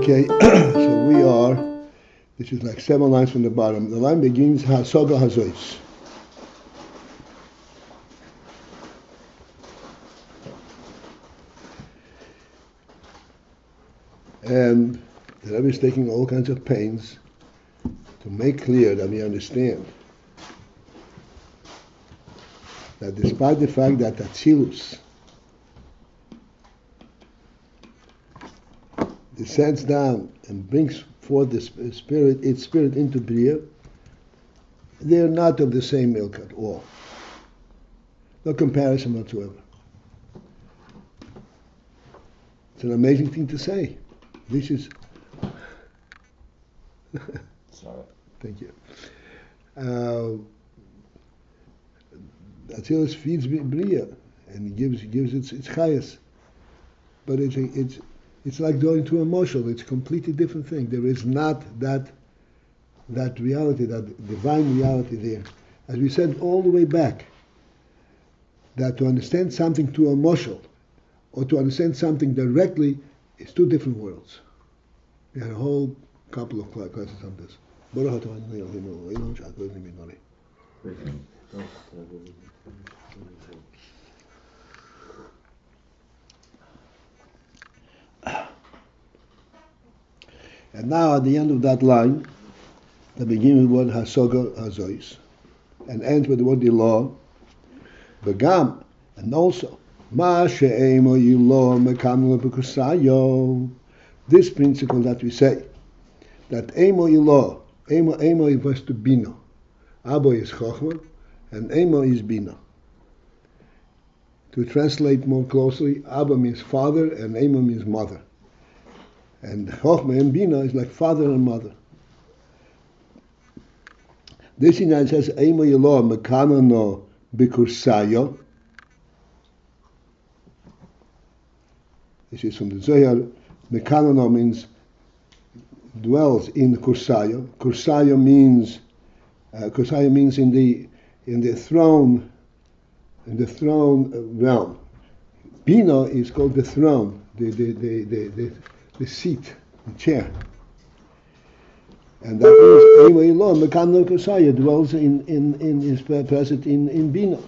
Okay, so we are, this is like 7 lines from the bottom. The line begins, hasagah hazois. And the Rebbe is taking all kinds of pains to make clear that we understand that despite the fact that Atzilus descends down and brings forth its spirit into Bria, they are not of the same milk at all. No comparison whatsoever. It's an amazing thing to say. This is... Sorry. Thank you. Atzilus feeds Bria and gives its chayas, but it's like going to a moshel. It's a completely different thing. There is not that reality, that divine reality there. As we said all the way back, that to understand something to a moshel or to understand something directly is two different worlds. We had a whole couple of classes on this. And now at the end of that line, that begins with the word hasagah hazois and ends with the word ilah, begam, and also ma she'emo ilah mekamel b'kusayo. This principle that we say, that emo ilah, emo refers to binah, abo is chochmah, and emo is binah. To translate more closely, abba means father and emo means mother. And chochmah and binah is like father and mother. This in it says, emo ilah mekamel b'kusayo. This is from the Zohar. Mekanano means dwells in Kursayo. Kursayo means in the throne realm. Bina is called the throne, the seat, the chair. And that means Elohim Mekanano Kursayo dwells is present in Bina.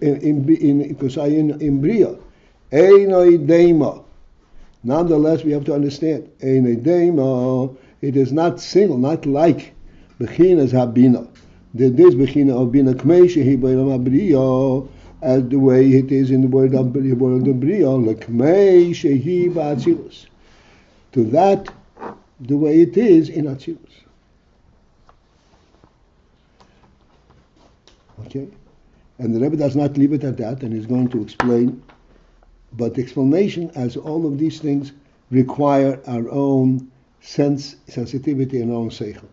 In Kursayo in Bria. Einoi Dema. Nonetheless, we have to understand, Einoi Dema, it is not single, not like Bechinas HaBina. This Bechina of Bina Kmei Shehi B'Olam HaBriya, as the way it is in the word of Bria, Lekmei Shehi B'Atzilus. To that, the way it is in Atzilus. Okay? And the Rebbe does not leave it at that, and he's going to explain. But the explanation, as all of these things, require our own sensitivity and our own seichel.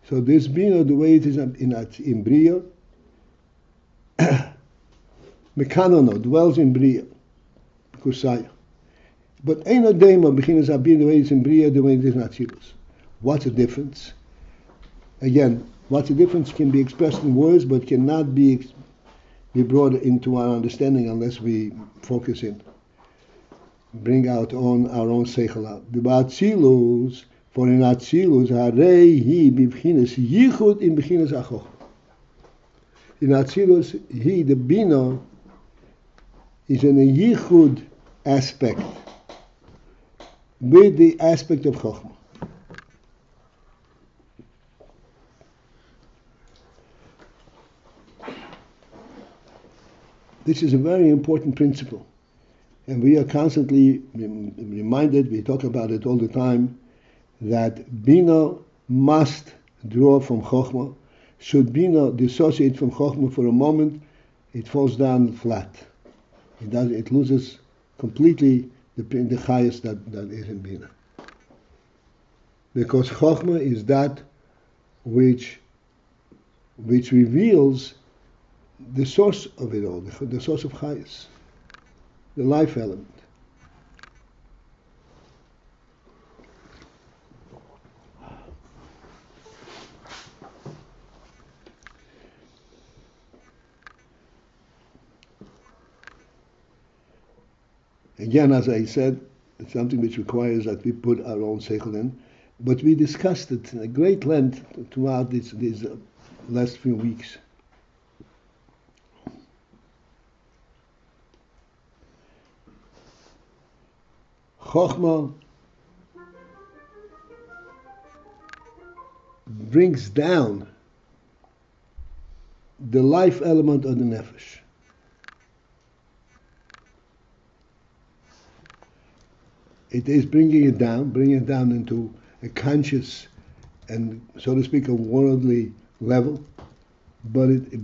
So this Bina, the way it is in Bria, Mekanono, dwells in Bria, Kusaya. But Eino Dema, Bechinas HaBina, the way it's in Bria, the way it is in Atzilus. What's the difference? Again, what's the difference can be expressed in words, but cannot be brought into our understanding unless we focus in, bring out on our own seichel out. The Ba'atzilus, for in Atzilus, harei hi b'bchinas yichud in b'chinas achoch. In Atzilus, he, the Bina, is in a yichud aspect with the aspect of chochmah. This is a very important principle, and we are constantly reminded, we talk about it all the time, that Bina must draw from chochmah. Should Bina dissociate from chochmah for a moment, it falls down flat. It loses completely the highest that is in Bina. Because chochmah is that which reveals the source of it all, the source of chayas, the life element. Again, as I said, it's something which requires that we put our own seichel in. But we discussed it in a great length throughout these last few weeks. Chochmah brings down the life element of the nefesh. It is bringing it down into a conscious and, so to speak, a worldly level, but it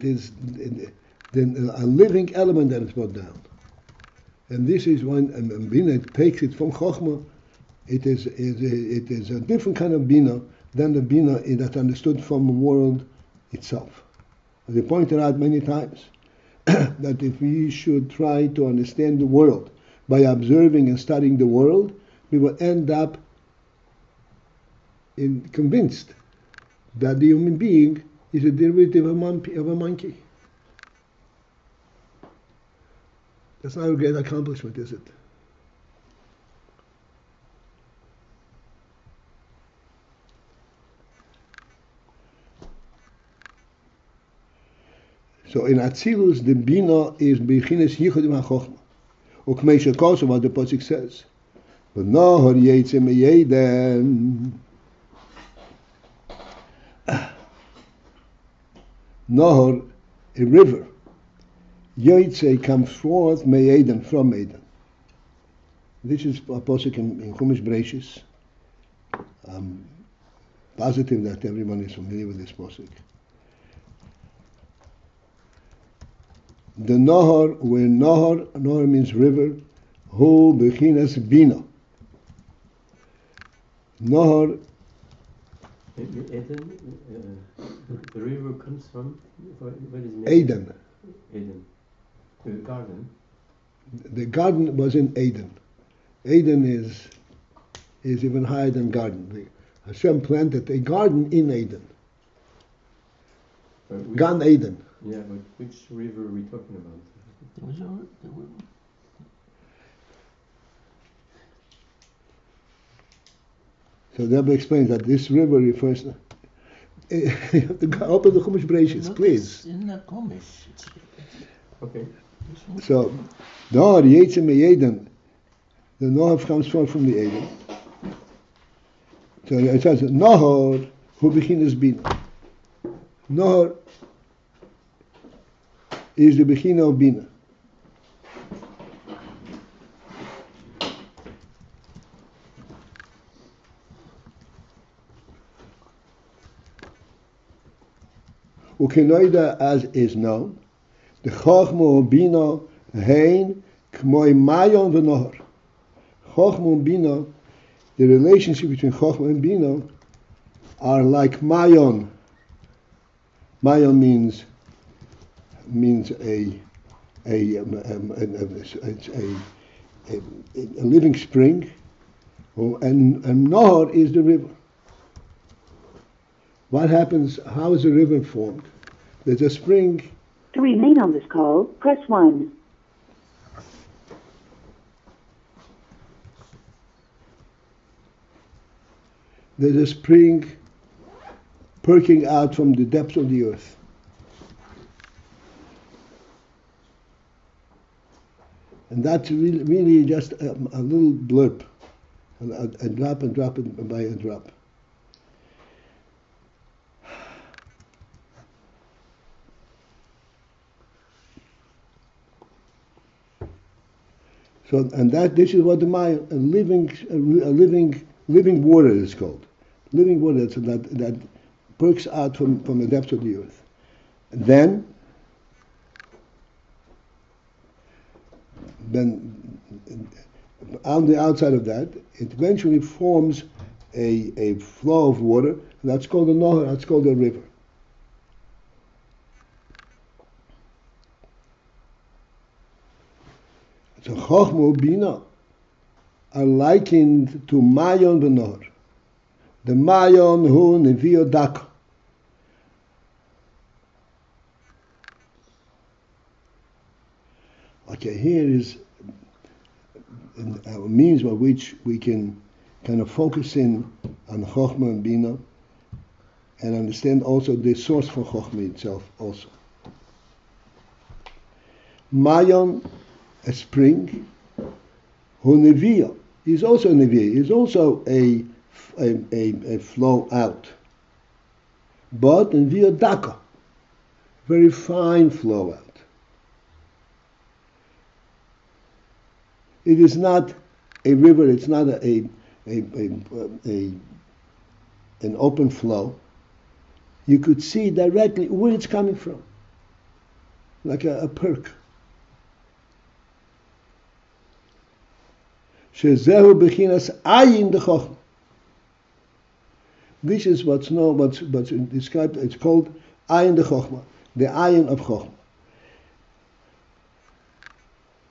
is then a living element that is brought down. And this is when binah takes it from chochmah. It is a different kind of binah than the binah that's understood from the world itself. As I pointed out many times, that if we should try to understand the world by observing and studying the world, we will end up convinced that the human being is a derivative of a monkey. That's not a great accomplishment, is it? So in Atzilus, the binah is bechinas yichudim hachochmah. Ukmei shekosu, what the pasuk says. But nohor yetze meyeden. Nohor, a river. Yetze comes forth meyeden, from Eden. This is a pasuk in Chumash Bereishis. I'm positive that everyone is familiar with this pasuk. The Nohor, where Nohor means river, Hu bechinas binah. Nohor. Eden, the river comes from, what is Eden. Eden. The garden. The garden was in Eden. Eden is even higher than garden. Hashem planted a garden in Eden. Gan Eden. Yeah, but which river are we talking about? So Rebbe explains that this river refers to... You have to open the Chumash Bereishis, please. In the Chumash. Okay. So, Nohor Yetze Meyeden, the Nohor comes forth from the Eden. So it says, Nohor Hu bechinas binah. Nohor is the bechina of binah. Ukenoida, as is known, the chochmah and binah hein k'moi mayon v'nohor. Chochmah and binah, the relationship between chochmah and binah, are like mayon. Mayon means a living spring, and Nohor is the river. What happens? How is a river formed? There's a spring. To remain on this call, press 1. There's a spring perking out from the depths of the earth. And that's really just a little blurb, a drop and drop by a drop. So, and this is what the Maya, a living water is called. Living water that perks out from the depths of the earth. And then on the outside of that, it eventually forms a flow of water. That's called a Nohor, that's called a river. So chochmah and binah are likened to mayon v'nohor. The mayon hu nevio daka. Okay, here is a means by which we can kind of focus in on chochmah and binah, and understand also the source for chochmah itself also. Mayon, a spring, hu neviah, is also a neviah, is also a flow out. But neviah daka, very fine flow out. It is not a river, it's not an open flow. You could see directly where it's coming from, like a perk. Shezehu bechinas ayin de chochmah. This is what's described. It's called ayin de chochmah, the ayin of chochmah.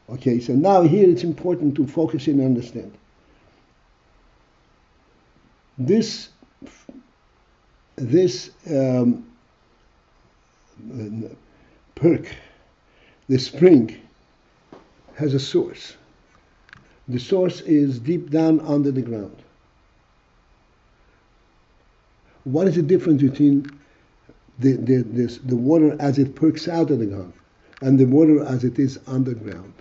Okay, so now here it's important to focus in and understand. This perk, the spring, has a source. The source is deep down under the ground. What is the difference between the water as it perks out of the ground and the water as it is underground?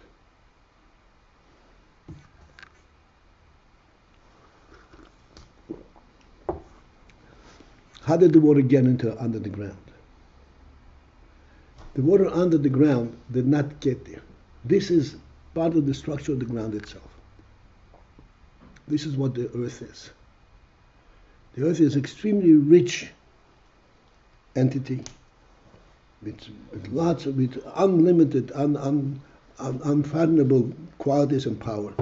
How did the water get into under the ground? The water under the ground did not get there. This is part of the structure of the ground itself. This is what the earth is. The earth is extremely rich entity with unlimited, unfathomable qualities and power.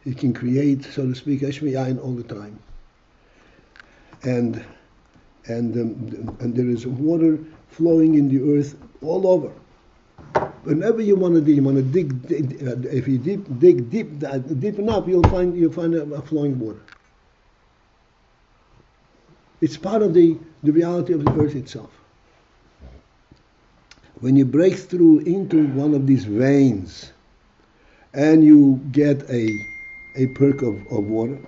It can create, so to speak, AYIN all the time. And there is water flowing in the earth all over. Whenever you want to dig, if you dig deep enough, you'll find a flowing water. It's part of the reality of the earth itself. When you break through into one of these veins, and you get a perk of water,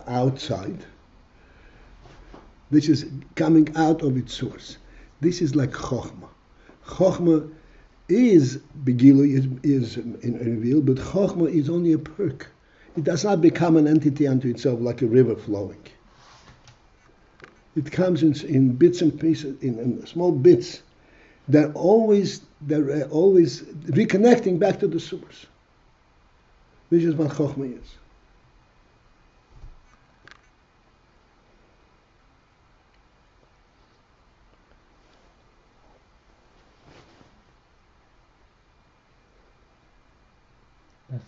outside, this is coming out of its source. This is like chochmah. Chochmah is begilui, is revealed, but chochmah is only a perk. It does not become an entity unto itself like a river flowing. It comes in bits and pieces, in small bits. They're always reconnecting back to the source. This is what chochmah is.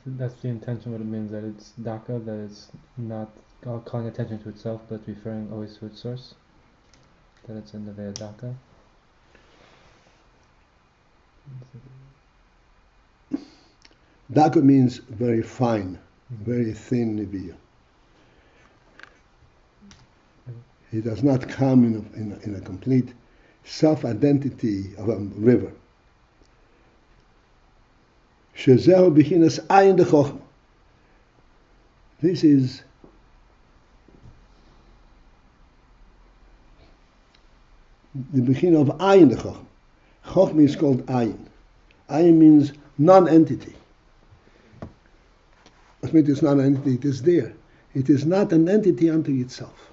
That's the intention, what it means, that it's daka, that it's not calling attention to itself, but referring always to its source, that it's in the way of daka. Daka means very fine, very thin neviah. It does not come in a complete self-identity of a river. Shezehu bechinas ayin de chochmah. This is the beginning of ayin de chochmah. Chochmah is called ayin. Ayin means non-entity. What means it's not an entity? It is there. It is not an entity unto itself.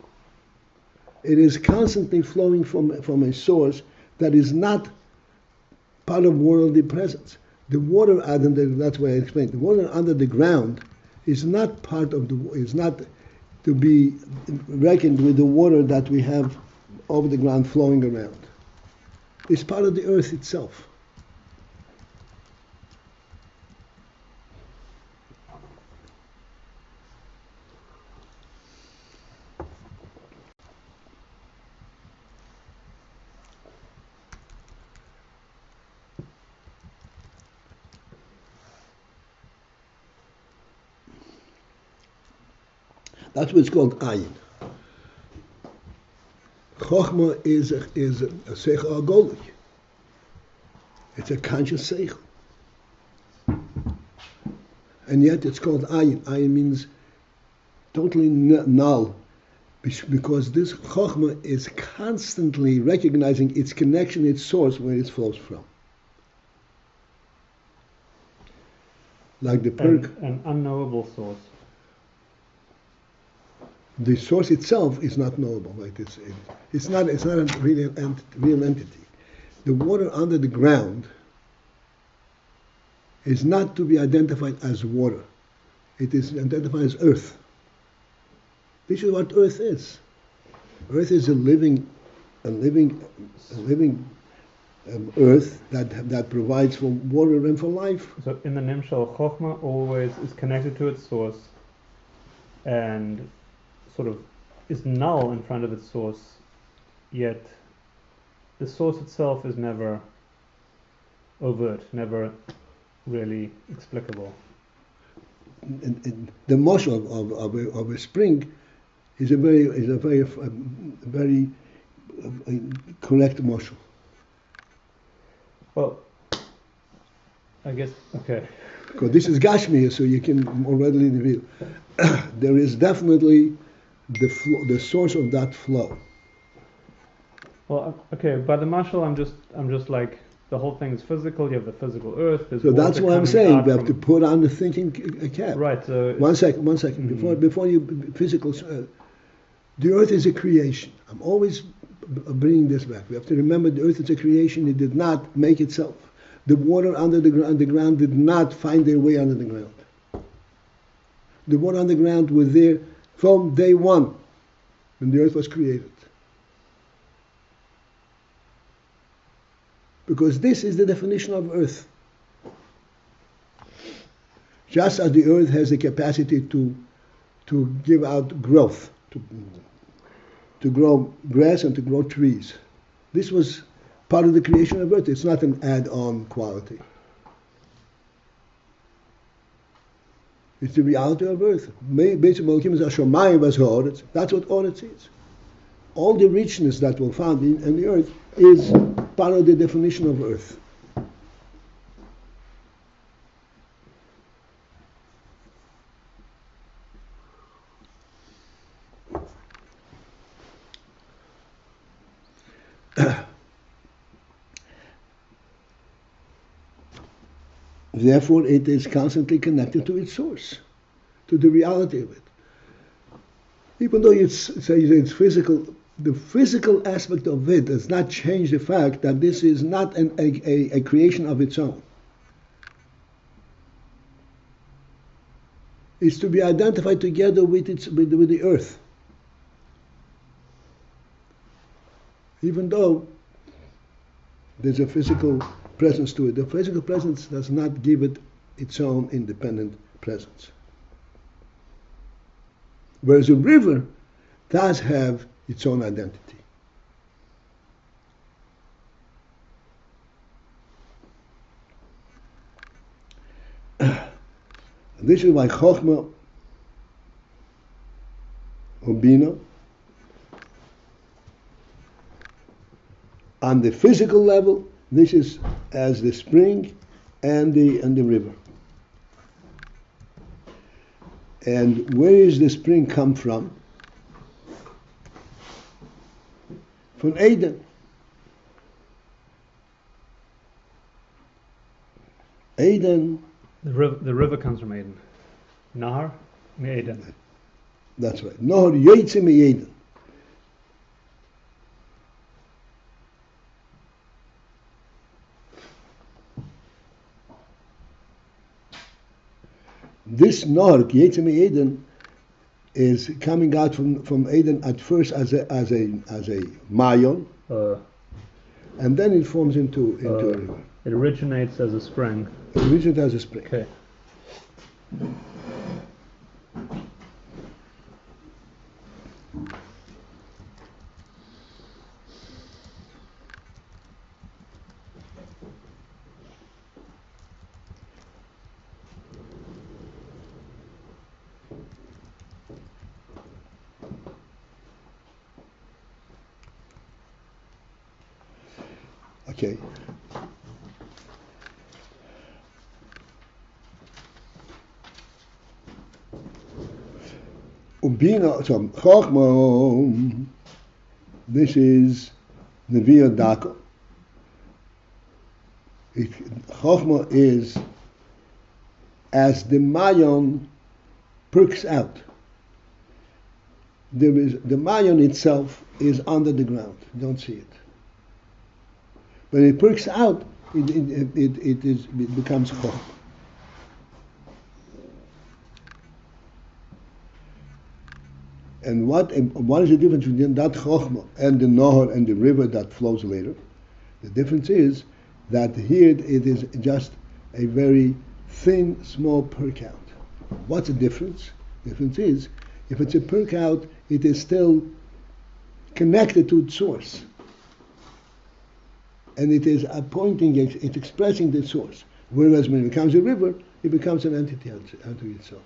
It is constantly flowing from a source that is not part of worldly presence. The water that's why I explained. The water under the ground is not is not to be reckoned with the water that we have over the ground flowing around. It's part of the earth itself. That's what's called AYIN. Chochmah is a seichel agoli. It's a conscious seichel. And yet it's called AYIN. AYIN means totally null, because this chochmah is constantly recognizing its connection, its source, where it flows from. Like the an unknowable source. The source itself is not knowable. Like it's not a real entity. The water under the ground is not to be identified as water. It is identified as earth. This is what earth is. Earth is a living earth that provides for water and for life. So in the Nimshal, chochmah always is connected to its source and sort of is null in front of its source, yet the source itself is never overt, never really explicable. And the motion of a spring is a very correct motion. Well, I guess, okay. Because this is Gashmi, so you can more readily reveal. There is definitely the source of that flow. Well, okay, by the mashal, I'm just like, the whole thing is physical. You have the physical earth. So that's why I'm saying we have to put on the thinking cap. Right. So one second. Before you physical, the earth is a creation. I'm always bringing this back. We have to remember the earth is a creation. It did not make itself. The water under the ground did not find their way under the ground. The water under the ground was there from day one, when the earth was created. Because this is the definition of earth. Just as the earth has the capacity to give out growth, to grow grass and to grow trees. This was part of the creation of earth. It's not an add-on quality. It's the reality of earth. That's what Oretz is. All the richness that we'll find in the earth is part of the definition of earth. Therefore, it is constantly connected to its source, to the reality of it. Even though it's physical, the physical aspect of it does not change the fact that this is not a creation of its own. It's to be identified together with the earth. Even though there's a physical presence to it, the physical presence does not give it its own independent presence. Whereas a river does have its own identity. This is why chochmah or binah on the physical level, this is as the spring and the river. And where is the spring come from? From Eden. Eden. The river comes from Eden. Nahar, Eden. That's right. Nahar Yotze Eden. This Nahar Yotze Eden is coming out from Eden at first as a mayon, and then it forms into a river. It originates as a spring. It originates as a spring. Okay. Okay. Binah, so chochmah, this is the via daka. Chochmah is as the mayon perks out. There is the mayon itself is under the ground. You don't see it. When it perks out, it becomes chochmah. And what is the difference between that chochmah and the nahar and the river that flows later? The difference is that here it is just a very thin, small perk out. What's the difference? The difference is, if it's a perk out, it is still connected to its source. And it is it's expressing the source. Whereas when it becomes a river, it becomes an entity unto itself.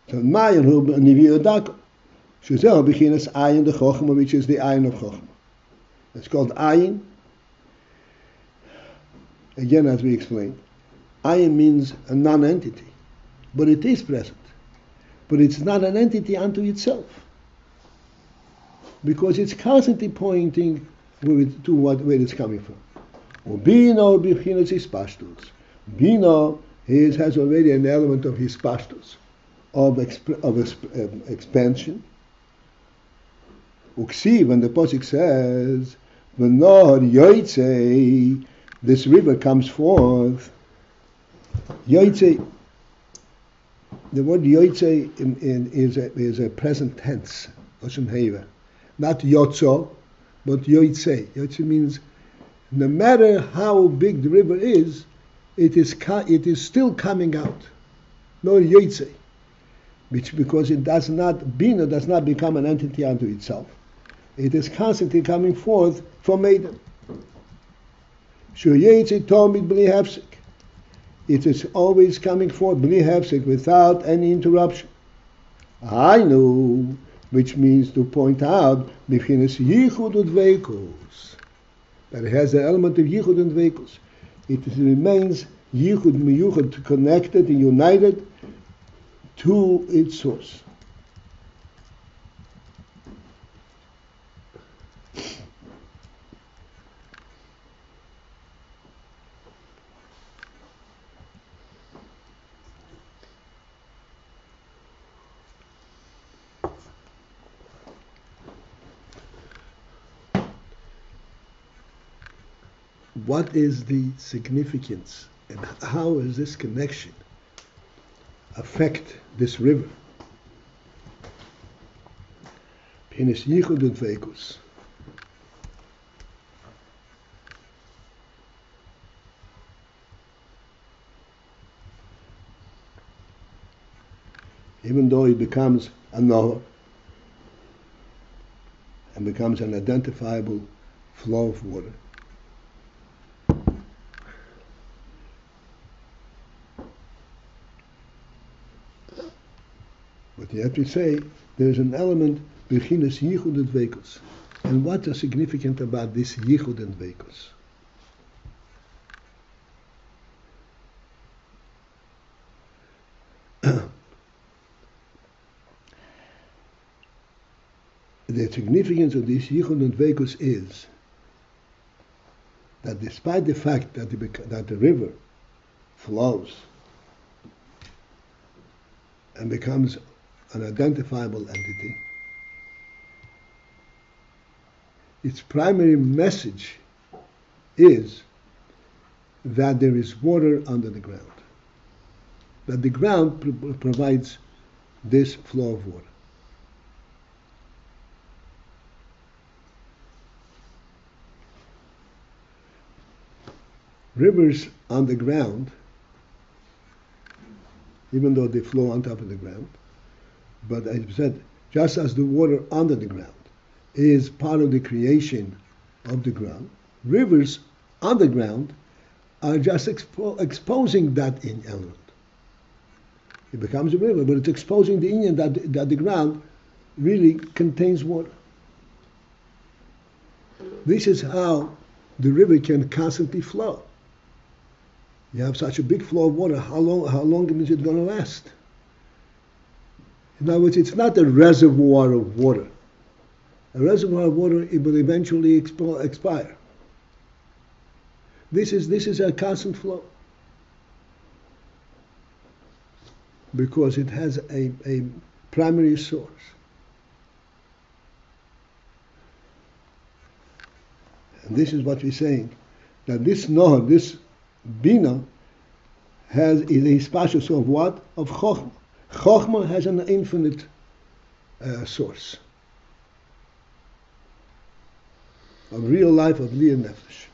So Mayan hu nivir daka. Shuzeh beginas ayin the chochmah, which is the ayin of chochmah. It's called AYIN. Again, as we explained, AYIN means a non-entity, but it is present. But it's not an entity unto itself, because it's constantly pointing to where it's coming from. Binah bechinas hispashtus. Binah has already an element of hispashtus, of expansion. Uksiv, when the Pasuk says, "V'nahar yotzei," this river comes forth. Yotzei, the word yotzei is a present tense, lashon heva, not yotzo, but yotzei. Yotzei means no matter how big the river is, it is still coming out. No yotzei, because it does not binah does not become an entity unto itself. It is constantly coming forth from Eden. It is always coming forth bli hefsek, without any interruption. I know, which means to point out b'chinas yichud udveikus, that it has the element of yichud and dveikus. It remains yichud miyuchad, connected and united to its source. What is the significance and how does this connection affect this river? Penis yichud and veikus. Even though it becomes a noah and becomes an identifiable flow of water, but yet we say there's an element bechinas yichud and veikus. And what is significant about this yichud and veikus? The significance of this yichud and veikus is that despite the fact that the river flows and becomes an identifiable entity, its primary message is that there is water under the ground, that the ground provides this flow of water. Rivers on the ground, even though they flow on top of the ground, but as I said, just as the water under the ground is part of the creation of the ground, rivers on the ground are just exposing that in element. It becomes a river, but it's exposing the inyan that the ground really contains water. This is how the river can constantly flow. You have such a big flow of water, how long is it going to last? In other words, it's not a reservoir of water. A reservoir of water, it will eventually expire. This is a constant flow, because it has a primary source. And this is what we're saying, that this nohar, this binah, is a spatial of what? Of chochmah. Chochmah has an infinite source of real life, of real nefesh.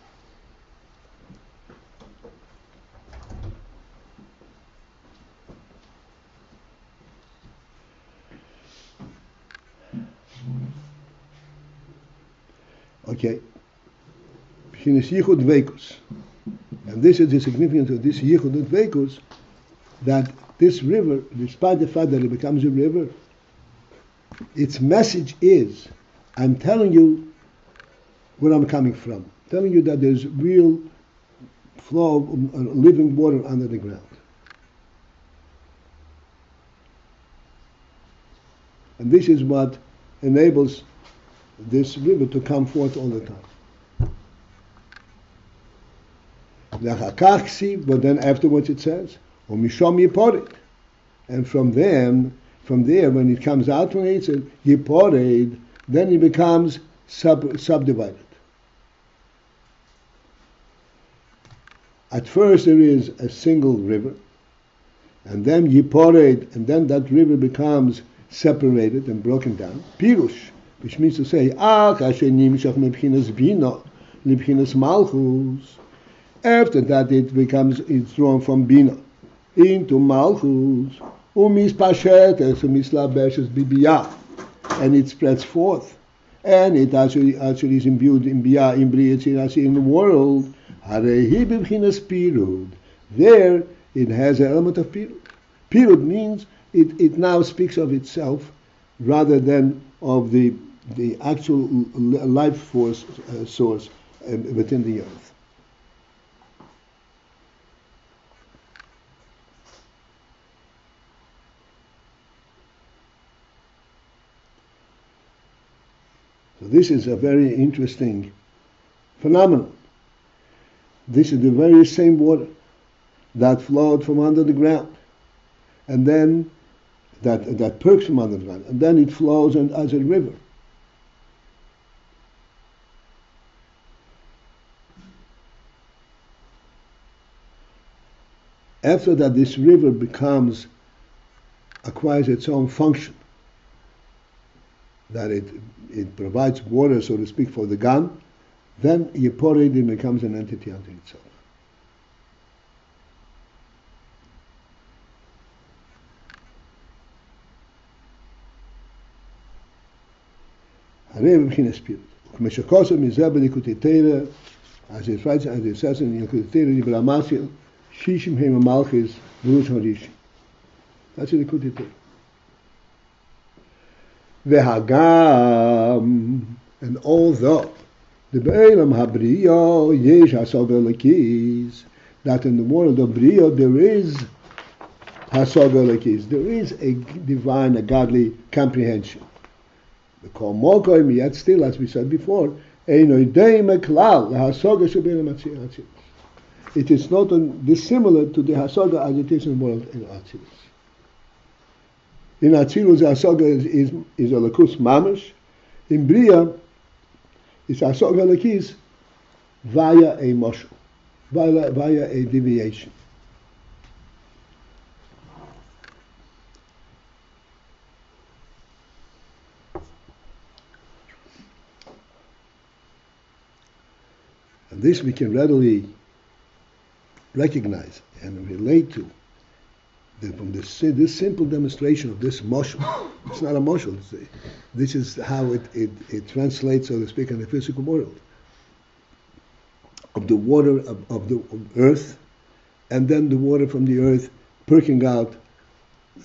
Okay. Yichud Veikus. And this is the significance of this Yichud and Veikus, that this river, despite the fact that it becomes a river, its message is, I'm telling you where I'm coming from. Telling you that there's real flow of living water under the ground. And this is what enables this river to come forth all the time. But then afterwards it says, and from there, when it comes out from it, Yipored, then it becomes subdivided. At first there is a single river, and then Yipored, and then that river becomes separated and broken down. Pirush, which means to say, after that it's drawn from binah into malchus, and it spreads forth, and it actually is imbued in biyah, in the world. There it has an element of pirud. Pirud means it now speaks of itself rather than of the actual life force source within the earth. So this is a very interesting phenomenon. This is the very same water that flowed from under the ground, and then that perks from under the ground, and then it flows as a river. After that, this river acquires its own function, that it provides water, so to speak, for the gun, then Yipored becomes an entity unto itself. As it says in Likutei Torah, Shishim Hema Malchis V'Rush Harishim. That's in Likutei Torah. V'Hagam, and although the Be'elam HaBriya Yesh Hasagah Lekis, that in the world of Briya there is Hasagah Lekis, there is a divine, a godly comprehension. The Kol Mokoim, yet still, as we said before, Eino Yidei Meklal Hasagah Shebein Atzilus. It is not dissimilar to the hasagah as it is in the world in Atzilus. In Atzilus, the hasagah is a lakus mamash. In Briya, it's hasagah lakis via a moshel, via a deviation. And this we can readily recognize and relate to from this simple demonstration of this moshel. It's not a moshel. This is how it translates, so to speak, in the physical world. Of the water of the earth, and then the water from the earth perking out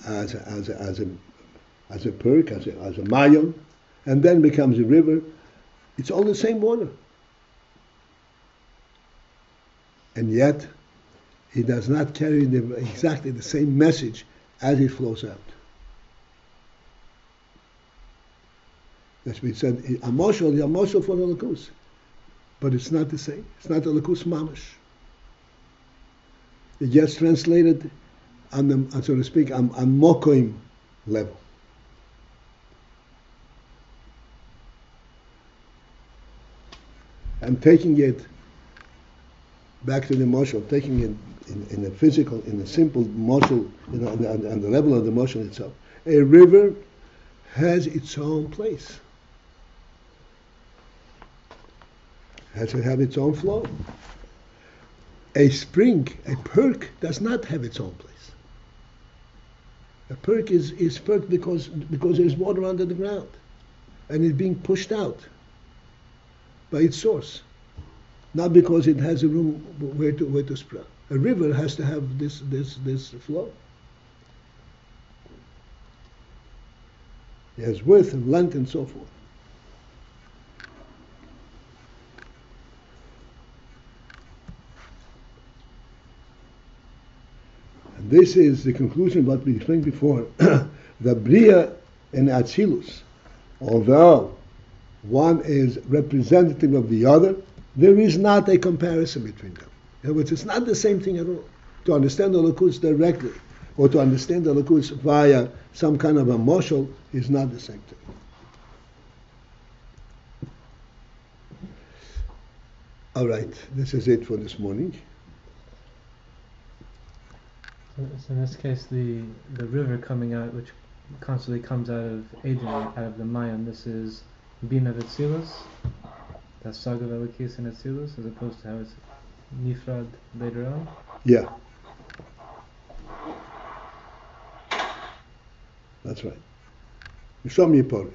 as a perk, as a mayon, and then becomes a river. It's all the same water. And yet, it does not carry exactly the same message as it flows out. That's what we said, a moshel for the lakus. But it's not the same. It's not the lakus mamash. It gets translated on the, so to speak, on mokoim level. And taking it back to the moshel, taking it in a physical, in a simple moshel, on the level of the moshel itself. A river has its own place. Has to have its own flow. A spring, a perk, does not have its own place. A perk is perk because there's water under the ground, and it's being pushed out by its source, not because it has a room where to spread. A river has to have this flow. It has width and length and so forth. And this is the conclusion of what we explained before. The Bria and Atzilus, although one is representative of the other, there is not a comparison between them. In other words, it's not the same thing at all. To understand the Lakus directly, or to understand the Lakus via some kind of a moshel, is not the same thing. All right, this is it for this morning. So in this case, the river coming out, which constantly comes out of AYIN, out of the Mayan, this is binah v'tzilus, that's hasagah v'elokis and Atzilus, as opposed to how it's nifrad later on. Yeah. That's right. Show me a poet.